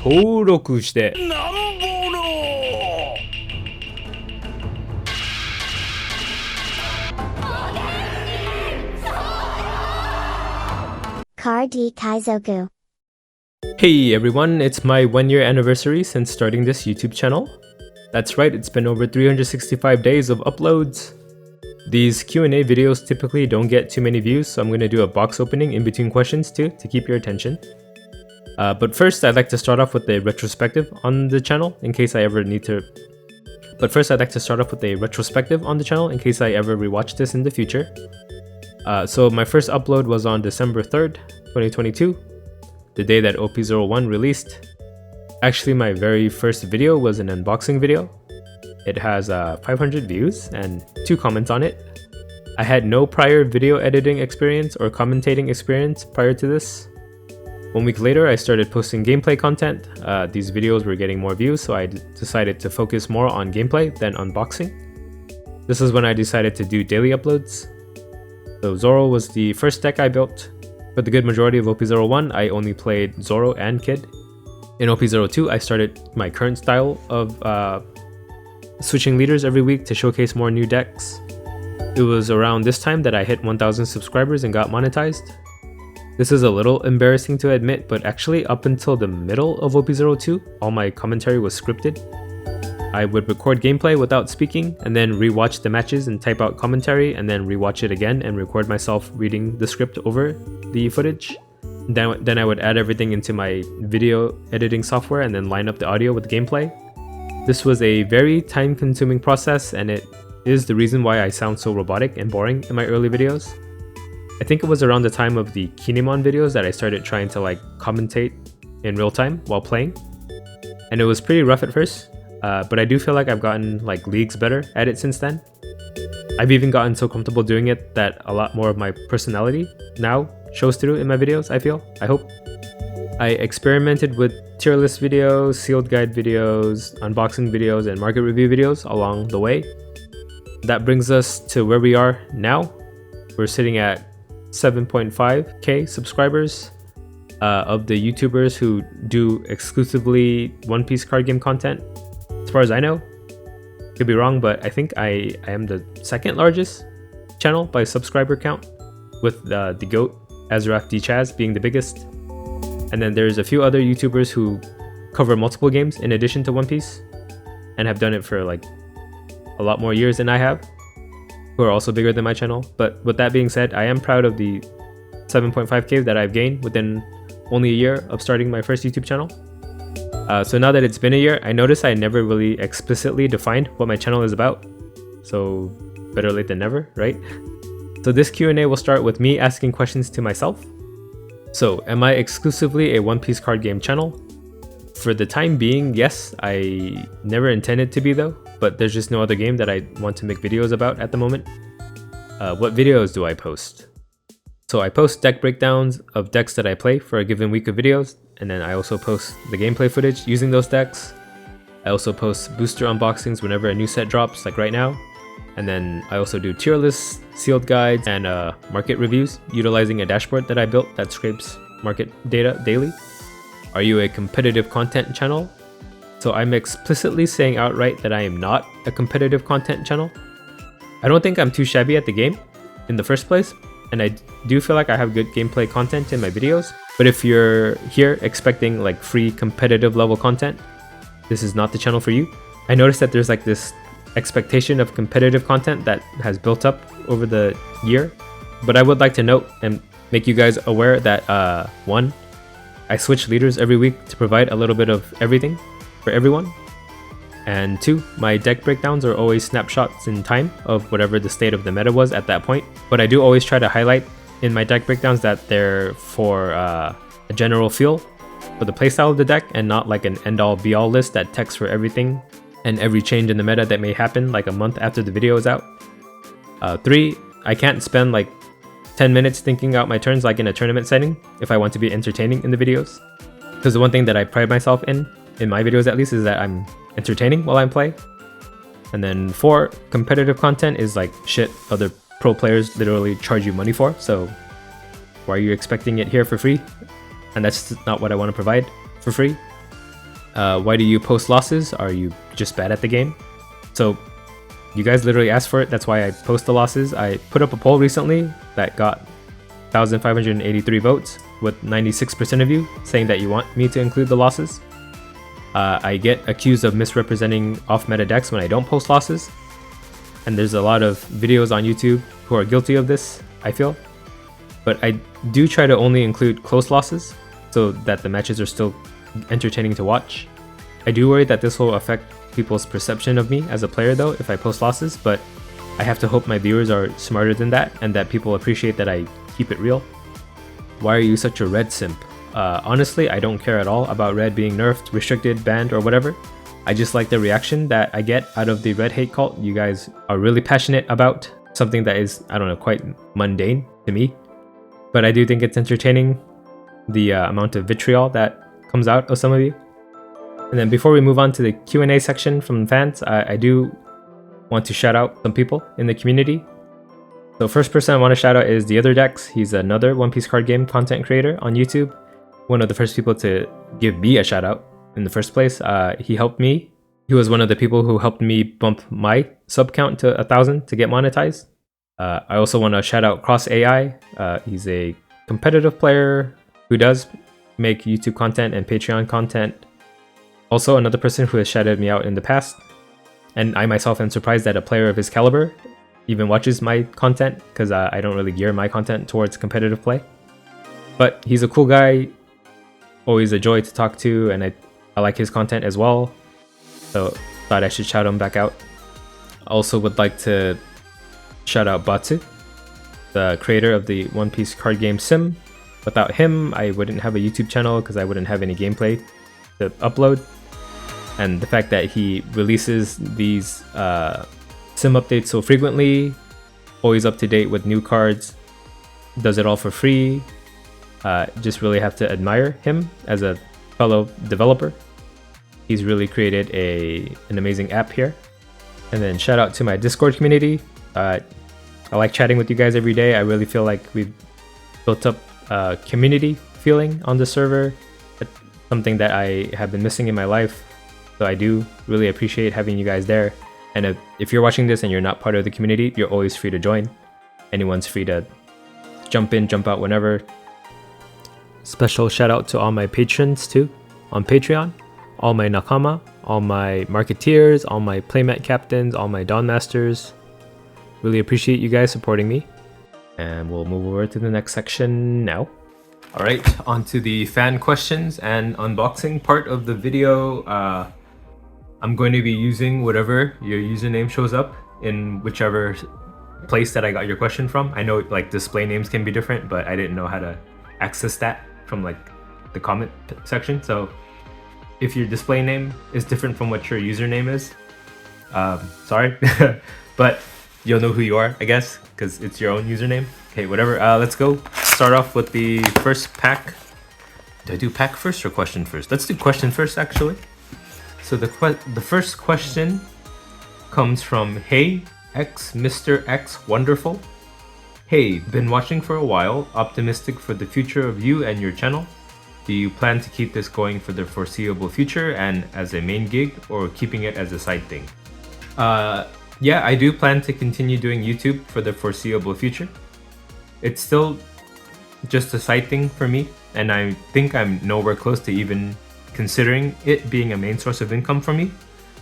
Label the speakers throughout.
Speaker 1: 登録して
Speaker 2: Kaizoku.
Speaker 1: Hey everyone, it's my 1-year anniversary since starting this YouTube channel. That's right, it's been over 365 days of uploads. These Q&A videos typically don't get too many views, so I'm going to do a box opening in between questions too, to keep your attention. But first, I'd like to start off with a retrospective on the channel, in case I ever rewatch this in the future. So my first upload was on December 3rd, 2022, the day that OP01 released. Actually, my very first video was an unboxing video. It has 500 views and 2 comments on it. I had no prior video editing experience or commentating experience prior to this. 1 week later, I started posting gameplay content. These videos were getting more views, so I decided to focus more on gameplay than unboxing. This is when I decided to do daily uploads. So Zoro was the first deck I built. For the good majority of OP01, I only played Zoro and Kid. In OP02, I started my current style of switching leaders every week to showcase more new decks. It was around this time that I hit 1,000 subscribers and got monetized. This is a little embarrassing to admit, but actually up until the middle of OP02, all my commentary was scripted. I would record gameplay without speaking, and then rewatch the matches and type out commentary, and then rewatch it again and record myself reading the script over the footage. Then I would add everything into my video editing software and then line up the audio with the gameplay. This was a very time-consuming process, and it is the reason why I sound so robotic and boring in my early videos. I think it was around the time of the Kinemon videos that I started trying to commentate in real time while playing. And it was pretty rough at first, but I do feel like I've gotten leagues better at it since then. I've even gotten so comfortable doing it that a lot more of my personality now shows through in my videos, I hope. I experimented with tier list videos, sealed guide videos, unboxing videos, and market review videos along the way. That brings us to where we are now. We're sitting at 7.5k subscribers. Of the YouTubers who do exclusively One Piece card game content, as far as I know. Could be wrong, but I think I am the second largest channel by subscriber count, with the GOAT, Azrath D. Chaz, being the biggest. And then there's a few other YouTubers who cover multiple games in addition to One Piece, and have done it for a lot more years than I have, who are also bigger than my channel. But with that being said, I am proud of the 7.5k that I've gained within only a year of starting my first YouTube channel. So now that it's been a year, I noticed I never really explicitly defined what my channel is about. So better late than never, right? So this Q&A will start with me asking questions to myself. So, am I exclusively a One Piece card game channel? For the time being, yes. I never intended to be though, but there's just no other game that I want to make videos about at the moment. What videos do I post? So I post deck breakdowns of decks that I play for a given week of videos, and then I also post the gameplay footage using those decks. I also post booster unboxings whenever a new set drops, like right now. And then I also do tier lists, sealed guides, and market reviews utilizing a dashboard that I built that scrapes market data daily. Are you a competitive content channel? So I'm explicitly saying outright that I am not a competitive content channel. I don't think I'm too shabby at the game in the first place, and I do feel like I have good gameplay content in my videos. But if you're here expecting free competitive level content, this is not the channel for you. I noticed that there's this expectation of competitive content that has built up over the year, but I would like to note and make you guys aware that 1, I switch leaders every week to provide a little bit of everything for everyone, and 2, my deck breakdowns are always snapshots in time of whatever the state of the meta was at that point, but I do always try to highlight in my deck breakdowns that they're for a general feel for the playstyle of the deck, and not an end-all be-all list that texts for everything and every change in the meta that may happen a month after the video is out. 3, I can't spend 10 minutes thinking out my turns in a tournament setting if I want to be entertaining in the videos. Because the one thing that I pride myself in my videos at least, is that I'm entertaining while I'm playing. And then 4, competitive content is shit other pro players literally charge you money for, so why are you expecting it here for free? And that's not what I want to provide for free. Why do you post losses? Are you just bad at the game? So you guys literally asked for it. That's why I post the losses. I put up a poll recently that got 1,583 votes with 96% of you saying that you want me to include the losses. I get accused of misrepresenting off-meta decks when I don't post losses. And there's a lot of videos on YouTube who are guilty of this, I feel. But I do try to only include close losses so that the matches are still entertaining to watch. I do worry that this will affect people's perception of me as a player though if I post losses, but I have to hope my viewers are smarter than that and that people appreciate that I keep it real. Why are you such a red simp? Honestly, I don't care at all about red being nerfed, restricted, banned, or whatever. I just like the reaction that I get out of the red hate cult. You guys are really passionate about something that is, I don't know, quite mundane to me. But I do think it's entertaining, the amount of vitriol that comes out of some of you. And then before we move on to the Q&A section from fans, I do want to shout out some people in the community. So first person I want to shout out is The Other Decks. He's another One Piece card game content creator on YouTube. One of the first people to give me a shout out in the first place. He helped me. He was one of the people who helped me bump my sub count to 1,000 to get monetized. I also want to shout out Cross AI. He's a competitive player who does make YouTube content and Patreon content. Also another person who has shouted me out in the past. And I myself am surprised that a player of his caliber even watches my content, because I don't really gear my content towards competitive play. But he's a cool guy, always a joy to talk to, and I like his content as well. So thought I should shout him back out. I also would like to shout out Batsu, the creator of the One Piece card game Sim. Without him, I wouldn't have a YouTube channel because I wouldn't have any gameplay to upload. And the fact that he releases these Sim updates so frequently, always up to date with new cards, does it all for free. Just really have to admire him as a fellow developer. He's really created an amazing app here. And then shout out to my Discord community. I like chatting with you guys every day. I really feel like we've built up a community feeling on the server. It's something that I have been missing in my life. So I do really appreciate having you guys there. And if you're watching this and you're not part of the community, you're always free to join. Anyone's free to jump in, jump out whenever. Special shout out to all my patrons too on Patreon. All my Nakama, all my Marketeers, all my Playmat Captains, all my Dawn Masters. Really appreciate you guys supporting me. And we'll move over to the next section now. Alright, on to the fan questions and unboxing part of the video. I'm going to be using whatever your username shows up in whichever place that I got your question from. I know like display names can be different, but I didn't know how to access that from like the comment section. So if your display name is different from what your username is, sorry, but you'll know who you are, I guess, because it's your own username. Okay, whatever. Let's go start off with the first pack. Do I do pack first or question first? Let's do question first, actually. So the first question comes from Hey X Mr. X Wonderful. Hey, been watching for a while, optimistic for the future of you and your channel. Do you plan to keep this going for the foreseeable future and as a main gig, or keeping it as a side thing? Yeah, I do plan to continue doing YouTube for the foreseeable future. It's still just a side thing for me, and I think I'm nowhere close to even considering it being a main source of income for me,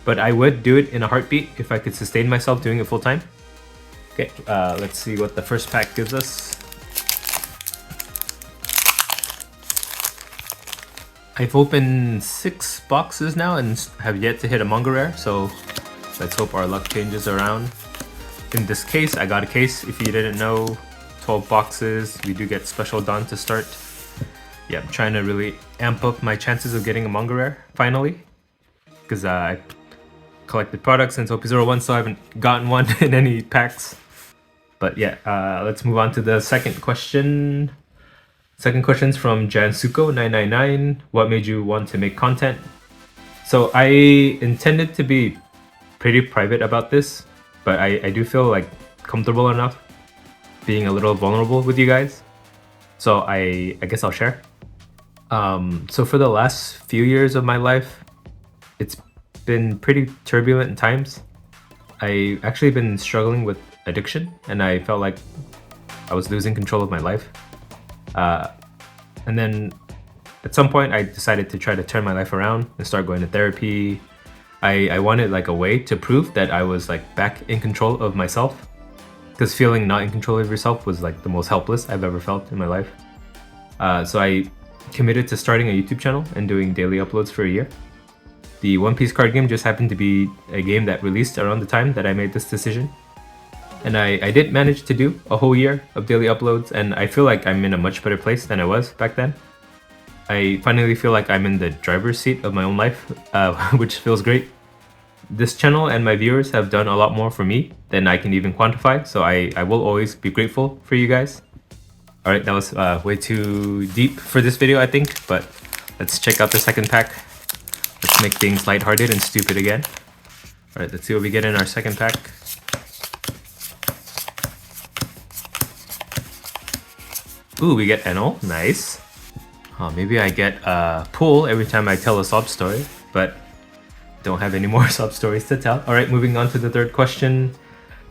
Speaker 1: but I would do it in a heartbeat if I could sustain myself doing it full time. Okay, let's see what the first pack gives us. I've opened 6 boxes now and have yet to hit a manga rare, so let's hope our luck changes around. In this case, I got a case. If you didn't know, 12 boxes. We do get special Dawn to start. Yeah, I'm trying to really amp up my chances of getting a manga rare finally, because I collected products since OP01, so I haven't gotten one in any packs. But yeah, let's move on to the second question. Second question's from Jansuko999. What made you want to make content? So I intended to be pretty private about this, but I do feel like comfortable enough being a little vulnerable with you guys. So I guess I'll share. So for the last few years of my life, It's been pretty turbulent in times. I actually been struggling with addiction, and I felt like I was losing control of my life. And then at some point, I decided to try to turn my life around and start going to therapy. I wanted like a way to prove that I was like back in control of myself, because feeling not in control of yourself was like the most helpless I've ever felt in my life. So I committed to starting a YouTube channel and doing daily uploads for a year. The One Piece card game just happened to be a game that released around the time that I made this decision. And I did manage to do a whole year of daily uploads, and I feel like I'm in a much better place than I was back then. I finally feel like I'm in the driver's seat of my own life, which feels great. This channel and my viewers have done a lot more for me than I can even quantify, so I will always be grateful for you guys. Alright, that was way too deep for this video, I think, but let's check out the second pack. Let's make things lighthearted and stupid again. Alright, let's see what we get in our second pack. Ooh, we get Enel, nice. Oh, maybe I get a pull every time I tell a sob story, but don't have any more sob stories to tell. Alright, moving on to the third question.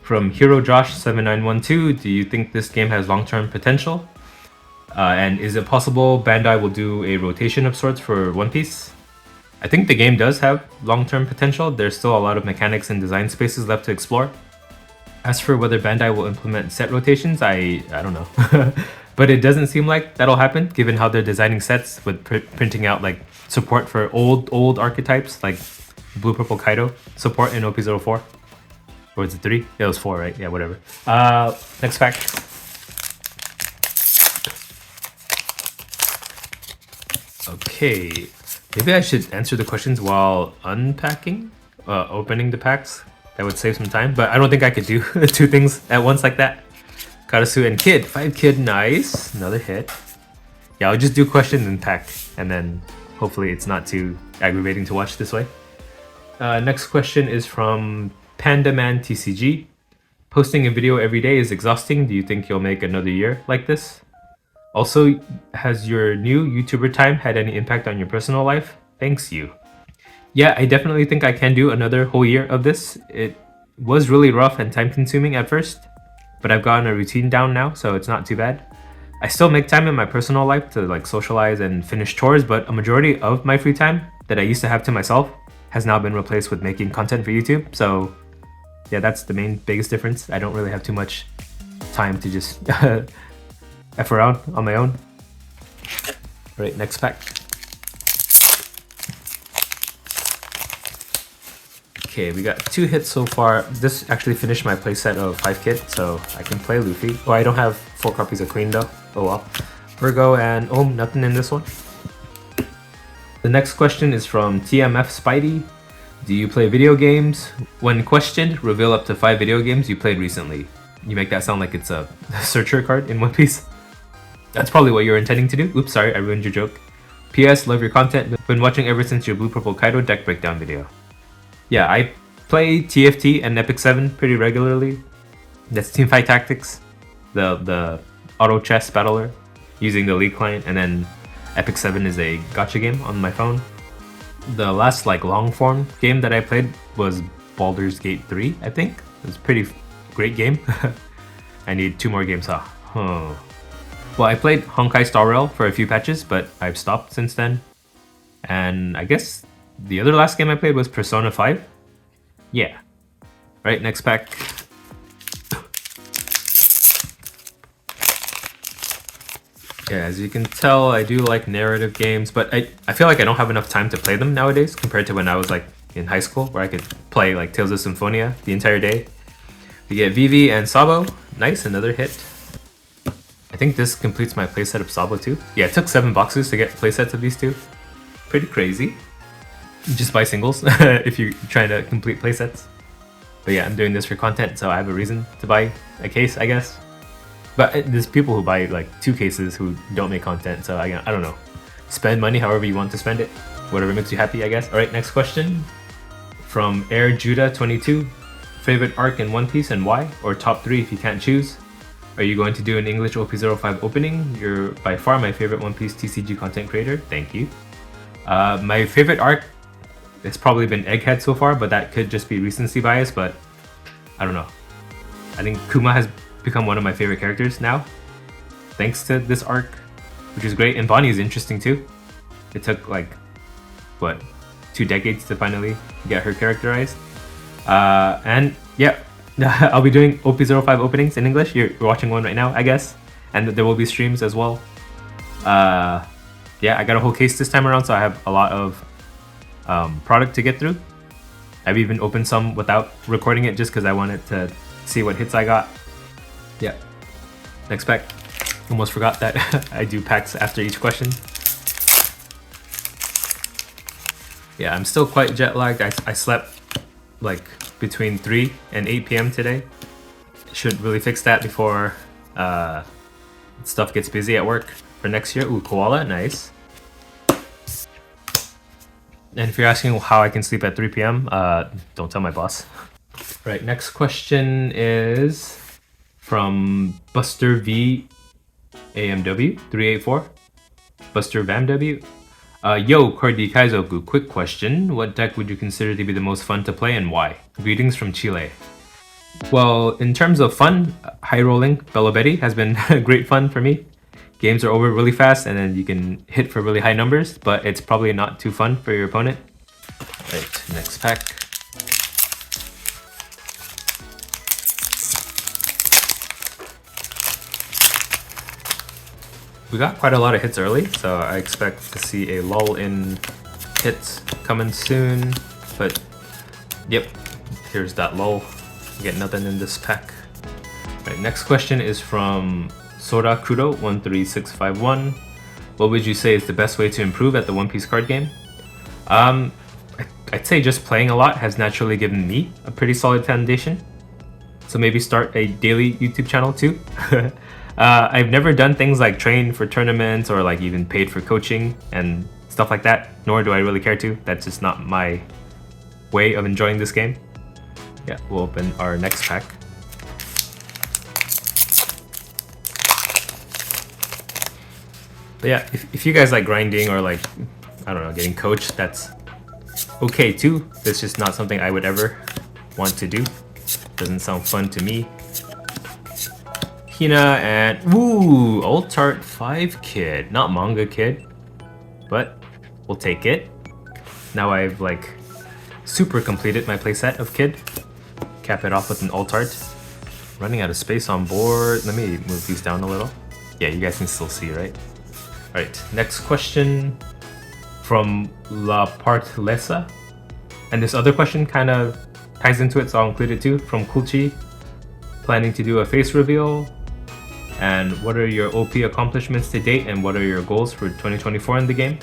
Speaker 1: From HeroJosh7912, do you think this game has long-term potential? And is it possible Bandai will do a rotation of sorts for One Piece? I think the game does have long-term potential. There's still a lot of mechanics and design spaces left to explore. As for whether Bandai will implement set rotations, I don't know. But it doesn't seem like that'll happen, given how they're designing sets with printing out like support for old archetypes, like Blue Purple Kaido support in OP04. Or is it 3? Yeah, it was 4, right? Yeah, whatever. Next pack. Okay, maybe I should answer the questions while unpacking, opening the packs. That would save some time, but I don't think I could do two things at once like that. Karasu and Kid. 5 Kid, nice. Another hit. Yeah, I'll just do questions and pack, and then hopefully it's not too aggravating to watch this way. Next question is from Pandaman TCG. Posting a video every day is exhausting. Do you think you'll make another year like this? Also, has your new YouTuber time had any impact on your personal life? Thanks you. Yeah, I definitely think I can do another whole year of this. It was really rough and time consuming at first, but I've gotten a routine down now, so it's not too bad. I still make time in my personal life to like socialize and finish chores, but a majority of my free time that I used to have to myself has now been replaced with making content for YouTube. So yeah, that's the biggest difference. I don't really have too much time to just F around on my own. Alright, next pack. Okay, we got 2 hits so far. This actually finished my playset of 5 Kid, so I can play Luffy. Oh, I don't have 4 copies of Queen though. Oh well. Virgo and nothing in this one. The next question is from TMF Spidey. Do you play video games? When questioned, reveal up to 5 video games you played recently. You make that sound like it's a searcher card in One Piece. That's probably what you're intending to do. Oops, sorry, I ruined your joke. PS, love your content. Been watching ever since your Blue Purple Kaido deck breakdown video. Yeah, I play TFT and Epic 7 pretty regularly. That's Teamfight Tactics, the auto chess battler using the League client, and then Epic 7 is a gacha game on my phone. The last like long form game that I played was Baldur's Gate 3, I think. It was a pretty great game. I need 2 more games, huh? Well, I played Honkai Star Rail for a few patches, but I've stopped since then. And I guess the other last game I played was Persona 5. Yeah. Right, next pack. Yeah, as you can tell, I do like narrative games, but I feel like I don't have enough time to play them nowadays compared to when I was like in high school, where I could play like Tales of Symphonia the entire day. We get Vivi and Sabo. Nice, another hit. I think this completes my playset of Sabo too. Yeah, it took 7 boxes to get playsets of these two. Pretty crazy. Just buy singles if you're trying to complete playsets. But yeah, I'm doing this for content, so I have a reason to buy a case, I guess. But there's people who buy like 2 cases who don't make content, so I don't know. Spend money however you want to spend it. Whatever makes you happy, I guess. Alright, next question. From Air Judah 22. Favorite arc in One Piece and why? Or top 3 if you can't choose. Are you going to do an English OP05 opening? You're by far my favorite One Piece TCG content creator. Thank you. My favorite arc it's probably been Egghead so far, but that could just be recency bias, but I don't know. I think Kuma has become one of my favorite characters now, thanks to this arc, which is great. And Bonnie is interesting too. It took like, what, 2 decades to finally get her characterized. And yeah, I'll be doing OP05 openings in English. You're watching one right now, I guess. And there will be streams as well. Yeah, I got a whole case this time around, so I have a lot of product to get through. I've even opened some without recording it just because I wanted to see what hits I got. Yeah. Next pack. Almost forgot that I do packs after each question. Yeah, I'm still quite jet lagged. I slept like between 3 and 8 p.m. today. Should really fix that before stuff gets busy at work for next year. Ooh, koala, nice. And if you're asking how I can sleep at 3 p.m., don't tell my boss. Right, next question is from Buster V AMW 384. Buster VamW. Yo, Cordy Kaizoku, quick question. What deck would you consider to be the most fun to play and why? Greetings from Chile. Well, in terms of fun, high rolling Bello Betty has been great fun for me. Games are over really fast and then you can hit for really high numbers, but it's probably not too fun for your opponent. Right, next pack. We got quite a lot of hits early, so I expect to see a lull in hits coming soon, but yep, here's that lull. Get nothing in this pack. Right, next question is from Sora Kudo 13651. What would you say is the best way to improve at the One Piece card game? I'd say just playing a lot has naturally given me a pretty solid foundation. So maybe start a daily YouTube channel too. I've never done things like train for tournaments or like even paid for coaching and stuff like that, nor do I really care to. That's just not my way of enjoying this game. Yeah, we'll open our next pack. But yeah, if you guys like grinding or like, I don't know, getting coached, that's okay too. It's just not something I would ever want to do. Doesn't sound fun to me. Hina and, ooh, Alt Art 5 Kid. Not Manga Kid, but we'll take it. Now I've like super completed my playset of Kid. Cap it off with an Alt Art. Running out of space on board. Let me move these down a little. Yeah, you guys can still see, right? Alright, next question from La Partlesa. And this other question kind of ties into it, so I'll include it too. From Kulchi. Planning to do a face reveal. And what are your OP accomplishments to date and what are your goals for 2024 in the game?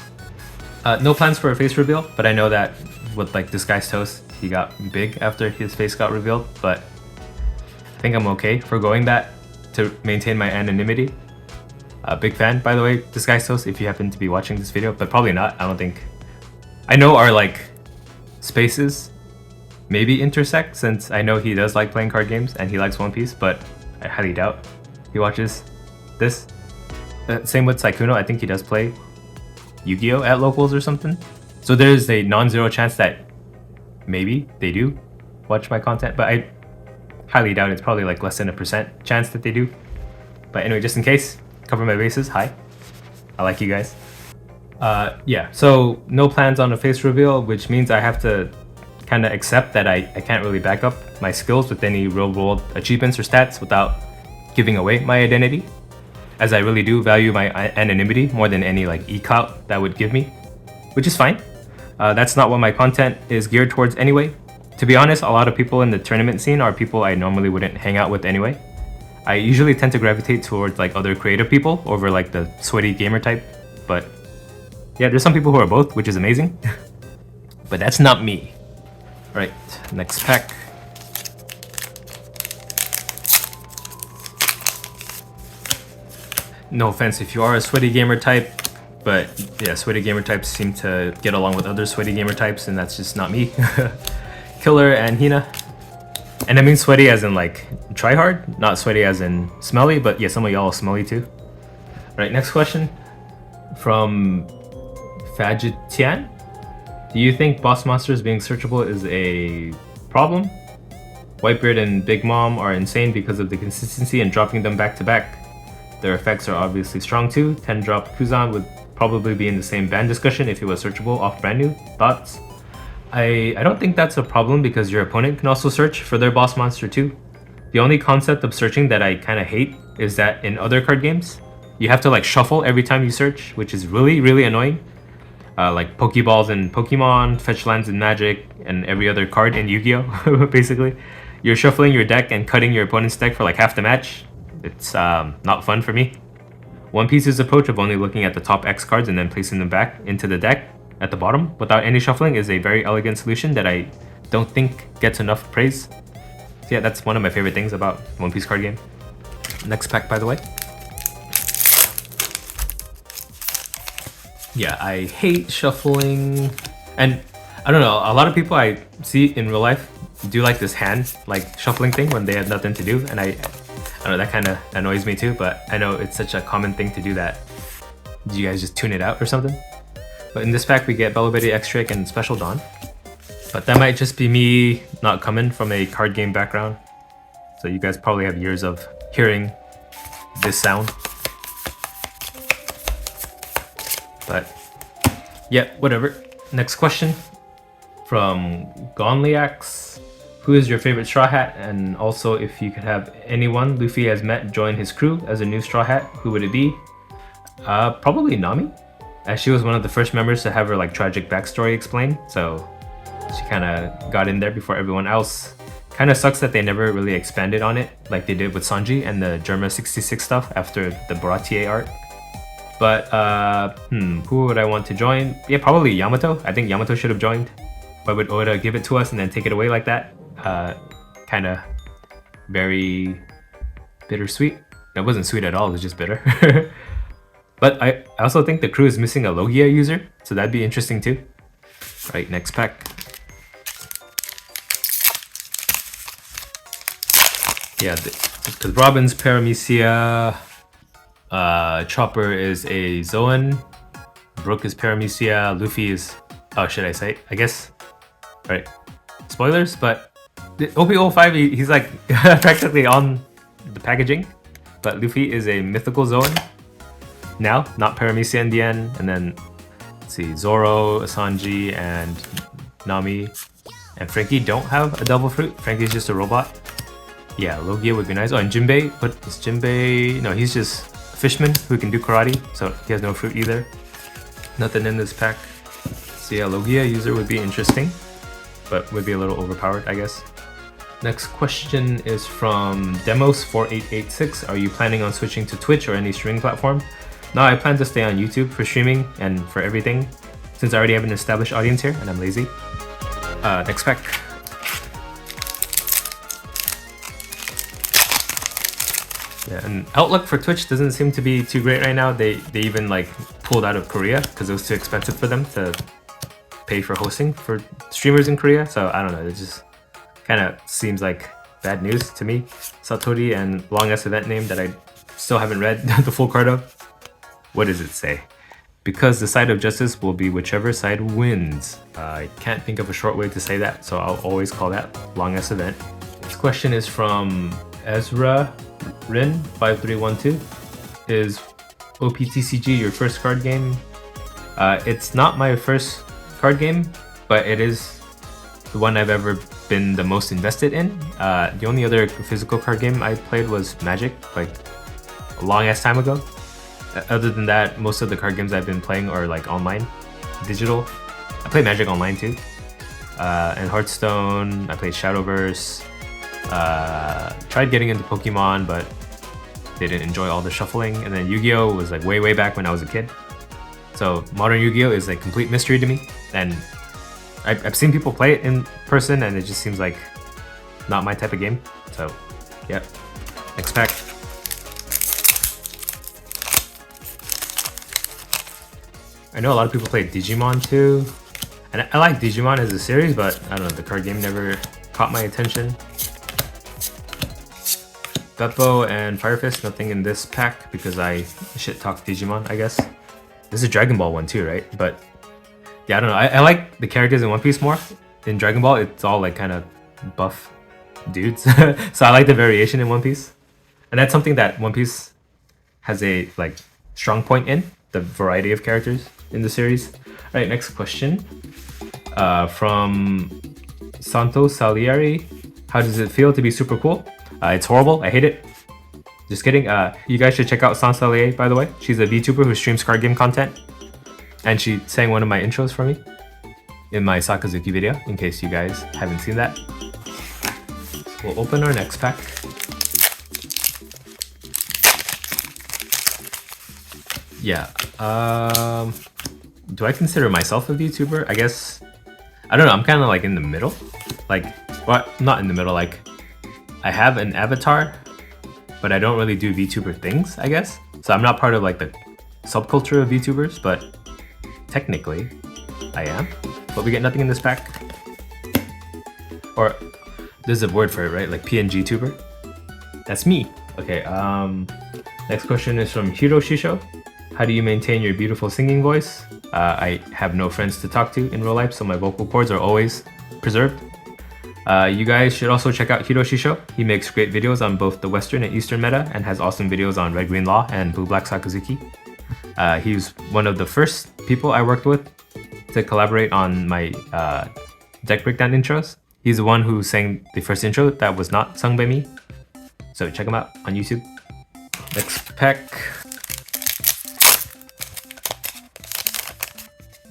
Speaker 1: No plans for a face reveal, but I know that with like Disguised Toast, he got big after his face got revealed, but I think I'm okay forgoing that to maintain my anonymity. Big fan, by the way, Disguised Toast, if you happen to be watching this video, but probably not. I don't think. I know our like spaces maybe intersect since I know he does like playing card games and he likes One Piece, but I highly doubt he watches this. Same with Saikuno, I think he does play Yu-Gi-Oh! At locals or something. So there's a non-zero chance that maybe they do watch my content, but I highly doubt it's probably like less than 1% chance that they do. But anyway, just in case, cover my bases. Hi. I like you guys. Yeah, so no plans on a face reveal, which means I have to kind of accept that I can't really back up my skills with any real world achievements or stats without giving away my identity, as I really do value my anonymity more than any like e-clout that would give me, which is fine. That's not what my content is geared towards anyway. To be honest, a lot of people in the tournament scene are people I normally wouldn't hang out with anyway. I usually tend to gravitate towards like other creative people over like the sweaty gamer type, but yeah, there's some people who are both, which is amazing. But that's not me. Alright, next pack. No offense if you are a sweaty gamer type, but yeah, sweaty gamer types seem to get along with other sweaty gamer types, and that's just not me. Killer and Hina. And I mean sweaty as in like try hard, not sweaty as in smelly, but yeah, some of y'all are smelly too. Right, next question from Fajitian. Do you think boss monsters being searchable is a problem? Whitebeard and Big Mom are insane because of the consistency and dropping them back to back. Their effects are obviously strong too. 10 drop Kuzan would probably be in the same ban discussion if it was searchable off brand new. Thoughts? I don't think that's a problem because your opponent can also search for their boss monster too. The only concept of searching that I kind of hate is that in other card games, you have to like shuffle every time you search, which is really annoying. Like Pokeballs in Pokemon, Fetch Lands in Magic, and every other card in Yu-Gi-Oh! Basically. You're shuffling your deck and cutting your opponent's deck for like half the match. It's not fun for me. One Piece's approach of only looking at the top X cards and then placing them back into the deck at the bottom without any shuffling is a very elegant solution that I don't think gets enough praise. So yeah, that's one of my favorite things about One Piece card game. Next pack, by the way. Yeah, I hate shuffling, and I don't know, a lot of people I see in real life do like this hand like shuffling thing when they have nothing to do, and I don't know, that kind of annoys me too, but I know it's such a common thing to do that. Do you guys just tune it out or something? But in this pack we get Belo Betty, X-Drake, and Special Dawn. But that might just be me not coming from a card game background, so you guys probably have years of hearing this sound. But yeah, whatever. Next question from Gonliax. Who is your favorite Straw Hat? And also, if you could have anyone Luffy has met join his crew as a new Straw Hat, who would it be? Probably Nami, as she was one of the first members to have her like tragic backstory explained, so she kind of got in there before everyone else. Kind of sucks that they never really expanded on it like they did with Sanji and the Germa 66 stuff after the Baratier arc. But who would I want to join? Yeah, probably Yamato. I think Yamato should have joined. Why would Oda give it to us and then take it away like that? Kind of very bittersweet. It wasn't sweet at all, it was just bitter. But I also think the crew is missing a Logia user, so that'd be interesting too. Right, next pack. Yeah, because Robin's Paramecia, Chopper is a Zoan, Brook is Paramecia, Luffy is, oh, should I say? I guess, right? Spoilers, but OP05, he's like practically on the packaging, but Luffy is a mythical Zoan now, not Paramecia in the end. And then, let's see, Zoro, Sanji, and Nami, and Frankie don't have a double fruit. Frankie's just a robot. Yeah, Logia would be nice. Oh, and Jinbei, what is Jinbei? No, he's just a fishman who can do karate, so he has no fruit either. Nothing in this pack. So yeah, Logia user would be interesting, but would be a little overpowered, I guess. Next question is from Demos4886. Are you planning on switching to Twitch or any streaming platform? No, I plan to stay on YouTube for streaming and for everything, since I already have an established audience here and I'm lazy. Next pack. Yeah, and outlook for Twitch doesn't seem to be too great right now. They even like pulled out of Korea because it was too expensive for them to pay for hosting for streamers in Korea. So I don't know, it just kind of seems like bad news to me. Satori and long ass event name that I still haven't read the full card of. What does it say? Because the side of justice will be whichever side wins. I can't think of a short way to say that, so I'll always call that long ass event. This question is from Ezra Rin 5312. Is OPTCG your first card game? It's not my first card game, but it is the one I've ever been the most invested in. The only other physical card game I played was Magic, like a long ass time ago. Other than that, most of the card games I've been playing are like online, digital. I play Magic online too. And Hearthstone, I played Shadowverse. Tried getting into Pokemon, but didn't enjoy all the shuffling. And then Yu-Gi-Oh! Was like way back when I was a kid. So modern Yu-Gi-Oh! Is a complete mystery to me. And I've seen people play it in person and it just seems like not my type of game. So, yeah. Next pack. I know a lot of people play Digimon too. And I like Digimon as a series, but I don't know, the card game never caught my attention. Beppo and Fire Fist, nothing in this pack because I shit talk Digimon, I guess. This is a Dragon Ball one too, right? But Yeah, I don't know. I like the characters in One Piece more. In Dragon Ball, it's all like kind of buff dudes. So I like the variation in One Piece. And that's something that One Piece has a like strong point in, the variety of characters in the series. All right, next question. From Santo Salieri. How does it feel to be super cool? It's horrible. I hate it. Just kidding. You guys should check out Santo Salieri, by the way. She's a VTuber who streams card game content. And she sang one of my intros for me in my Sakazuki video, in case you guys haven't seen that. We'll open our next pack. Yeah. Do I consider myself a VTuber? I guess, I don't know. I'm kind of like in the middle. Like, well, not in the middle. Like, I have an avatar, but I don't really do VTuber things, I guess. So I'm not part of like the subculture of VTubers, but technically I am. But we get nothing in this pack. Or there's a word for it, right? Like PNG tuber. That's me. Okay, next question is from Hiro Shisho. How do you maintain your beautiful singing voice? I have no friends to talk to in real life, so my vocal cords are always preserved. You guys should also check out Hiro Shisho. He makes great videos on both the Western and Eastern meta and has awesome videos on Red Green Law and Blue Black Sakazuki. He's one of the first people I worked with to collaborate on my deck breakdown intros. He's the one who sang the first intro that was not sung by me. So check him out on YouTube. Next pack.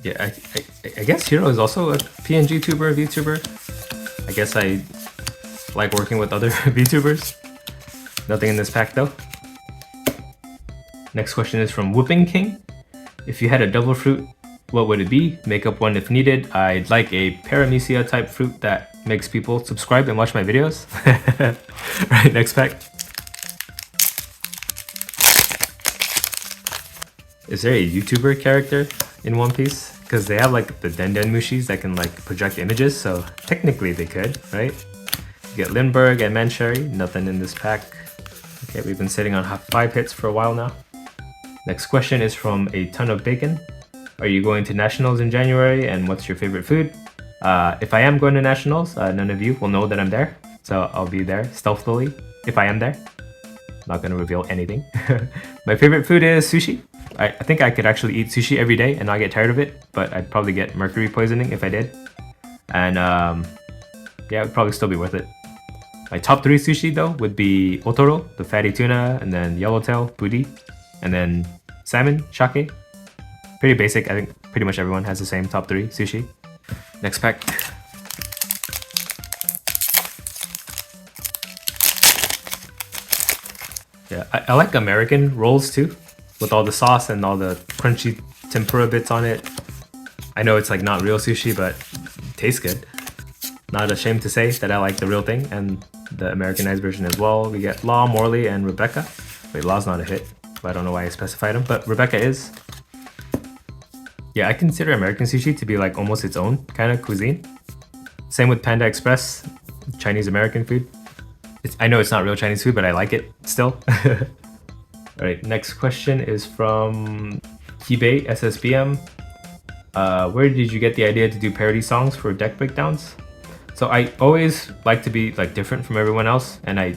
Speaker 1: Yeah, I guess Hiro is also a PNG tuber, VTuber. I guess I like working with other VTubers. Nothing in this pack though. Next question is from Whooping King. If you had a double fruit, what would it be? Make up one if needed. I'd like a Paramecia type fruit that makes people subscribe and watch my videos. Right, next pack. Is there a YouTuber character in One Piece? Because they have like the Denden Mushis that can like project images, so technically they could, right? You get Lindbergh and Mancherry, nothing in this pack. Okay, we've been sitting on 5 hits for a while now. Next question is from A Ton of Bacon. Are you going to Nationals in January, and what's your favorite food? If I am going to Nationals, none of you will know that I'm there, so I'll be there stealthily if I am there. Not going to reveal anything. My favorite food is sushi. I think I could actually eat sushi every day and not get tired of it, but I'd probably get mercury poisoning if I did. And yeah, it would probably still be worth it. My top 3 sushi though would be otoro, the fatty tuna, and then yellowtail, buri, and then salmon, sake. Pretty basic. I think pretty much everyone has the same top 3 sushi. Next pack. Yeah, I like American rolls too, with all the sauce and all the crunchy tempura bits on it. I know it's like not real sushi, but it tastes good. Not ashamed to say that I like the real thing and the Americanized version as well. We get Law, Morley, and Rebecca. Wait, Law's not a hit, but I don't know why I specified him, but Rebecca is. Yeah, I consider American sushi to be like almost its own kind of cuisine. Same with Panda Express, Chinese American food. I know it's not real Chinese food, but I like it still. Alright, next question is from Hibei SSBM. Where did you get the idea to do parody songs for deck breakdowns? So I always like to be like different from everyone else, and I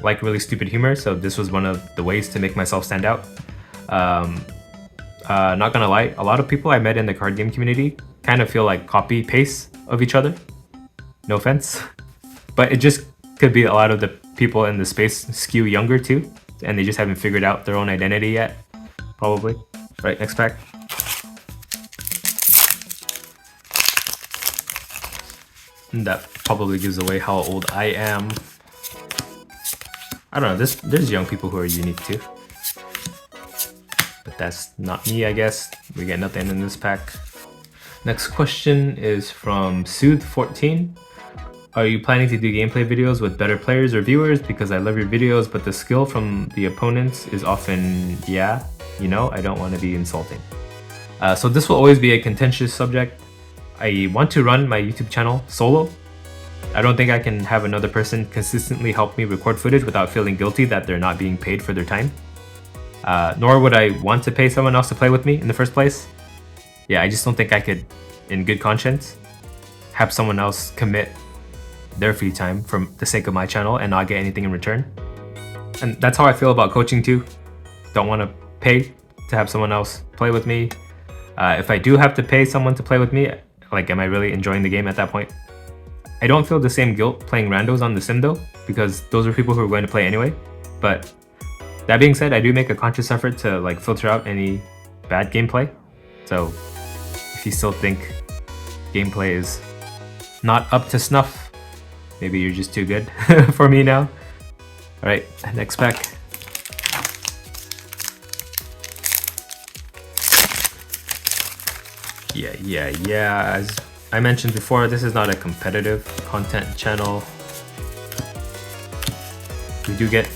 Speaker 1: like really stupid humor, so this was one of the ways to make myself stand out. Not gonna lie, a lot of people I met in the card game community kind of feel like copy-paste of each other. No offense. But it just could be a lot of the people in the space skew younger too, and they just haven't figured out their own identity yet, probably. Right, next pack. And that probably gives away how old I am. I don't know, there's young people who are unique too. But that's not me, I guess. We get nothing in this pack. Next question is from Soothe14. Are you planning to do gameplay videos with better players or viewers? Because I love your videos, but the skill from the opponents is often, yeah, you know, I don't want to be insulting. So this will always be a contentious subject. I want to run my YouTube channel solo. I don't think I can have another person consistently help me record footage without feeling guilty that they're not being paid for their time. Nor would I want to pay someone else to play with me in the first place. yeah, I just don't think I could, in good conscience, have someone else commit their free time for the sake of my channel and not get anything in return. And that's how I feel about coaching too. Don't want to pay to have someone else play with me. If I do have to pay someone to play with me, like, am I really enjoying the game at that point? I don't feel the same guilt playing randos on the sim though, because those are people who are going to play anyway. But that being said, I do make a conscious effort to like filter out any bad gameplay. So if you still think gameplay is not up to snuff, maybe you're just too good for me now. Alright, next pack. Yeah. As I mentioned before, this is not a competitive content channel. We do get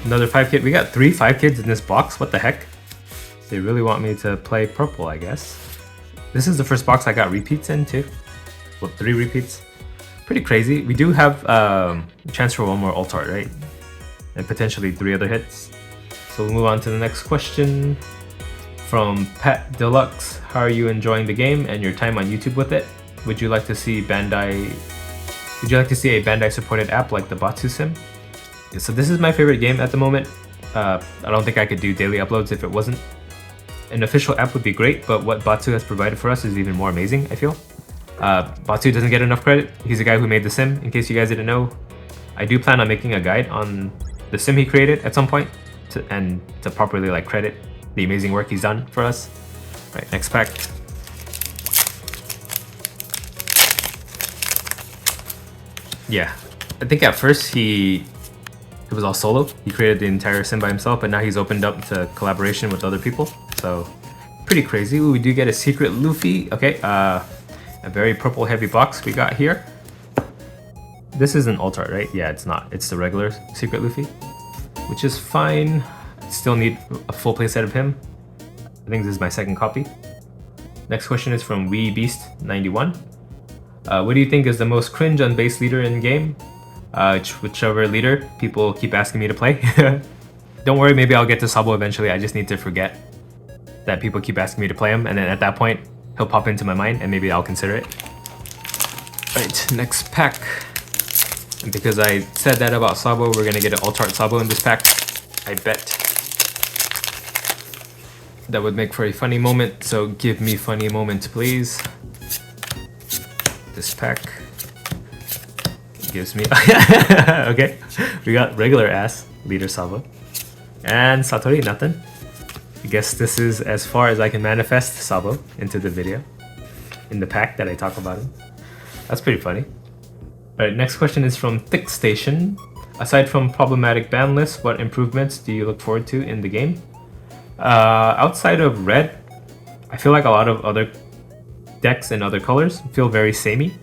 Speaker 1: another 5 kid. We got 3 5 kids in this box. What the heck? They really want me to play purple, I guess. This is the first box I got repeats in too. Well, 3 repeats. Pretty crazy. We do have a chance for 1 more alt art, right? And potentially 3 other hits. So we'll move on to the next question. From Pat Deluxe, how are you enjoying the game and your time on YouTube with it? Would you like to see a Bandai supported app like the Batsu Sim? Yeah, so this is my favorite game at the moment. I don't think I could do daily uploads if it wasn't. An official app would be great, but what Batsu has provided for us is even more amazing, I feel. Batsu doesn't get enough credit. He's the guy who made the sim, in case you guys didn't know. I do plan on making a guide on the sim he created at some point to properly like credit the amazing work he's done for us. Right, next pack. Yeah, I think at first it was all solo. He created the entire sim by himself, but now he's opened up to collaboration with other people. So pretty crazy. Ooh, we do get a secret Luffy. Okay, a very purple heavy box we got here. This is an alt art, right? Yeah, it's not. It's the regular secret Luffy, which is fine. Still need a full playset of him. I think this is my second copy. Next question is from WeeBeast91. What do you think is the most cringe on base leader in game? Whichever leader people keep asking me to play. Don't worry, maybe I'll get to Sabo eventually. I just need to forget that people keep asking me to play him, and then at that point he'll pop into my mind and maybe I'll consider it. Right, next pack. And because I said that about Sabo, we're gonna get an alt art Sabo in this pack. I bet. That would make for a funny moment, so give me funny moments, please. This pack gives me... Okay, we got regular ass leader Sabo. And Satori, nothing. I guess this is as far as I can manifest Sabo into the video. In the pack that I talk about him. That's pretty funny. Alright, next question is from Thick Station. Aside from problematic ban lists, what improvements do you look forward to in the game? Outside of red, I feel like a lot of other decks in other colors feel very samey.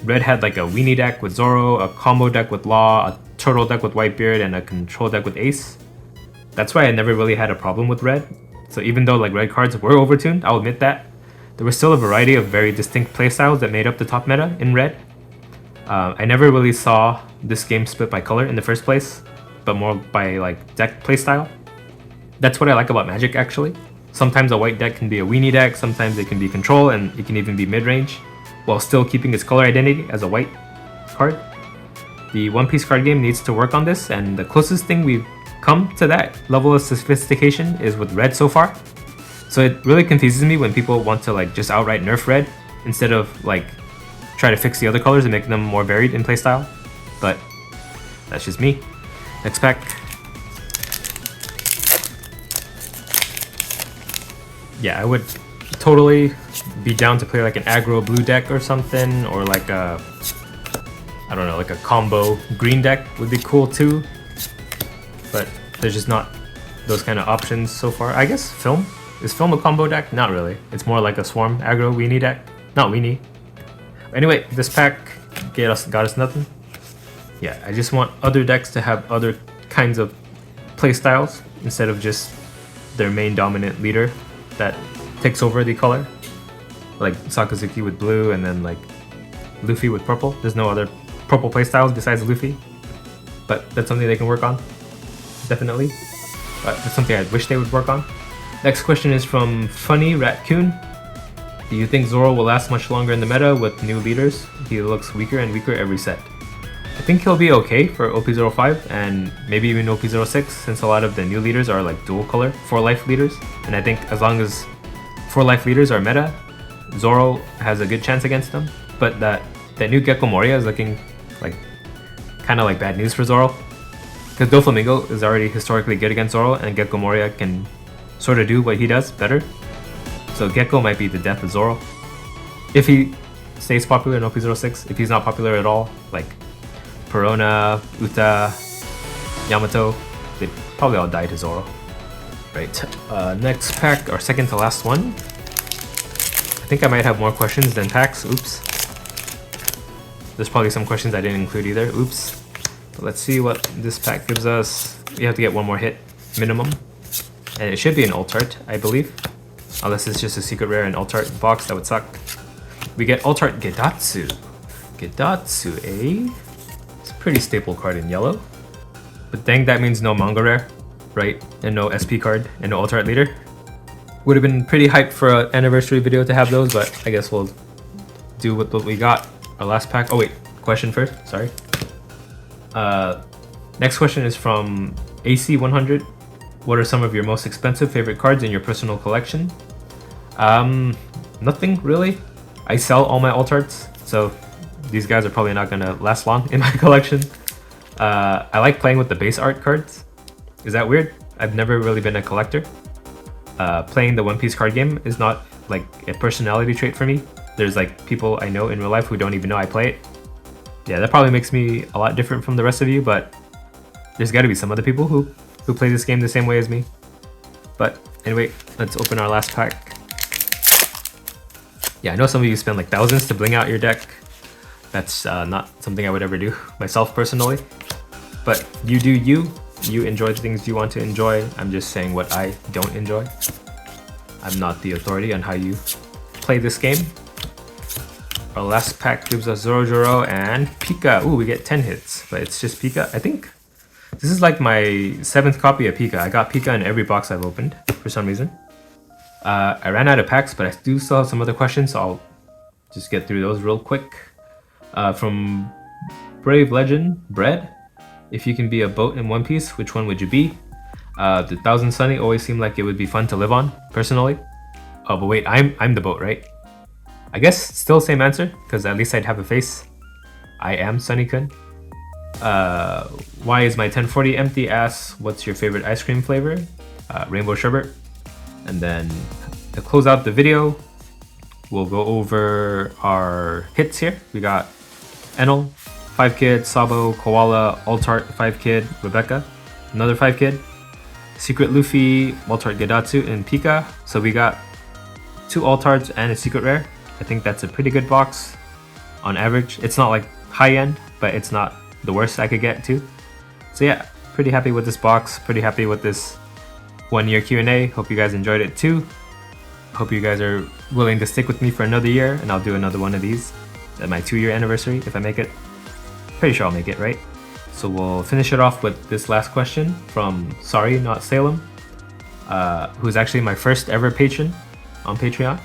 Speaker 1: Red had like a weenie deck with Zoro, a combo deck with Law, a turtle deck with Whitebeard, and a control deck with Ace. That's why I never really had a problem with red. So even though like red cards were overtuned, I'll admit that, there was still a variety of very distinct playstyles that made up the top meta in red. I never really saw this game split by color in the first place, but more by like deck playstyle. That's what I like about Magic actually. Sometimes a white deck can be a weenie deck, sometimes it can be control, and it can even be mid-range, while still keeping its color identity as a white card. The One Piece card game needs to work on this, and the closest thing we've come to that level of sophistication is with red so far. So it really confuses me when people want to like just outright nerf red instead of like try to fix the other colors and make them more varied in playstyle. But that's just me. Next pack. Yeah, I would totally be down to play like an aggro blue deck or something, or like a, I don't know, like a combo green deck would be cool too. But there's just not those kind of options so far. I guess Film? Is Film a combo deck? Not really. It's more like a Swarm aggro weenie deck. Not weenie. Anyway, this pack got us nothing. Yeah, I just want other decks to have other kinds of playstyles instead of just their main dominant leader that takes over the color. Like Sakazuki with blue and then like Luffy with purple. There's no other purple playstyles besides Luffy. But that's something they can work on. Definitely. But that's something I wish they would work on. Next question is from Funny Raccoon. Do you think Zoro will last much longer in the meta with new leaders? He looks weaker and weaker every set. I think he'll be okay for OP05 and maybe even OP06 since a lot of the new leaders are like dual color 4 life leaders. And I think as long as 4 life leaders are meta, Zoro has a good chance against them. But that new Gecko Moria is looking like kind of like bad news for Zoro. Because Doflamingo is already historically good against Zoro and Gecko Moria can sort of do what he does better. So Gecko might be the death of Zoro. If he stays popular in OP06, if he's not popular at all, like Perona, Uta, Yamato, they probably all die to Zoro. Right, next pack, our second to last one. I think I might have more questions than packs, oops. There's probably some questions I didn't include either, oops. But let's see what this pack gives us. We have to get one more hit, minimum. And it should be an alt art, I believe. Unless it's just a secret rare and alt art box, that would suck. We get alt art Gedatsu. Gedatsu, eh? It's a pretty staple card in yellow. But dang, that means no manga rare, right? And no SP card, and no alt art leader. Would have been pretty hyped for an anniversary video to have those, but I guess we'll do with what we got. Our last pack. Oh wait, question first, sorry. Next question is from AC100. What are some of your most expensive favorite cards in your personal collection? Nothing really. I sell all my alt arts, so these guys are probably not gonna last long in my collection. I like playing with the base art cards. Is that weird? I've never really been a collector. Playing the One Piece card game is not like a personality trait for me. There's like people I know in real life who don't even know I play it. Yeah, that probably makes me a lot different from the rest of you, but there's gotta be some other people who play this game the same way as me. But anyway, let's open our last pack. Yeah, I know some of you spend like thousands to bling out your deck. That's not something I would ever do myself personally. But you do you. You enjoy the things you want to enjoy. I'm just saying what I don't enjoy. I'm not the authority on how you play this game. Our last pack gives us Zorojoro and Pika. Ooh, we get 10 hits, but it's just Pika. I think this is like my 7th copy of Pika. I got Pika in every box I've opened for some reason. I ran out of packs, but I do still have some other questions, so I'll just get through those real quick. From Brave Legend, Bread. If you can be a boat in One Piece, which one would you be? The Thousand Sunny always seemed like it would be fun to live on, personally. Oh, but wait, I'm the boat, right? I guess still same answer, because at least I'd have a face. I am Sunny-kun. Why is my 1040 empty? Asks, what's your favorite ice cream flavor? Rainbow sherbet. And then to close out the video, we'll go over our hits here. We got Enel, 5 Kid, Sabo, Koala, Altart, 5 Kid, Rebecca, another 5 Kid, Secret Luffy, Altart Gedatsu, and Pika. So we got 2 Altarts and a secret rare. I think that's a pretty good box on average. It's not like high end, but it's not the worst I could get to. So yeah, pretty happy with this box, pretty happy with this 1 year Q&A. Hope you guys enjoyed it too. Hope you guys are willing to stick with me for another year, and I'll do another one of these at my 2-year anniversary if I make it. Pretty sure I'll make it, right? So we'll finish it off with this last question from Sorry Not Salem, who's actually my first ever patron on Patreon.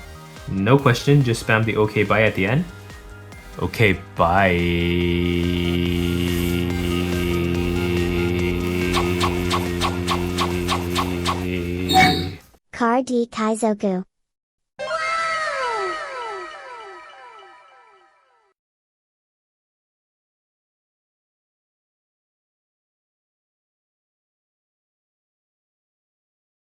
Speaker 1: No question, just spam the okay bye at the end. Okay, bye.
Speaker 2: Car D Kaizoku.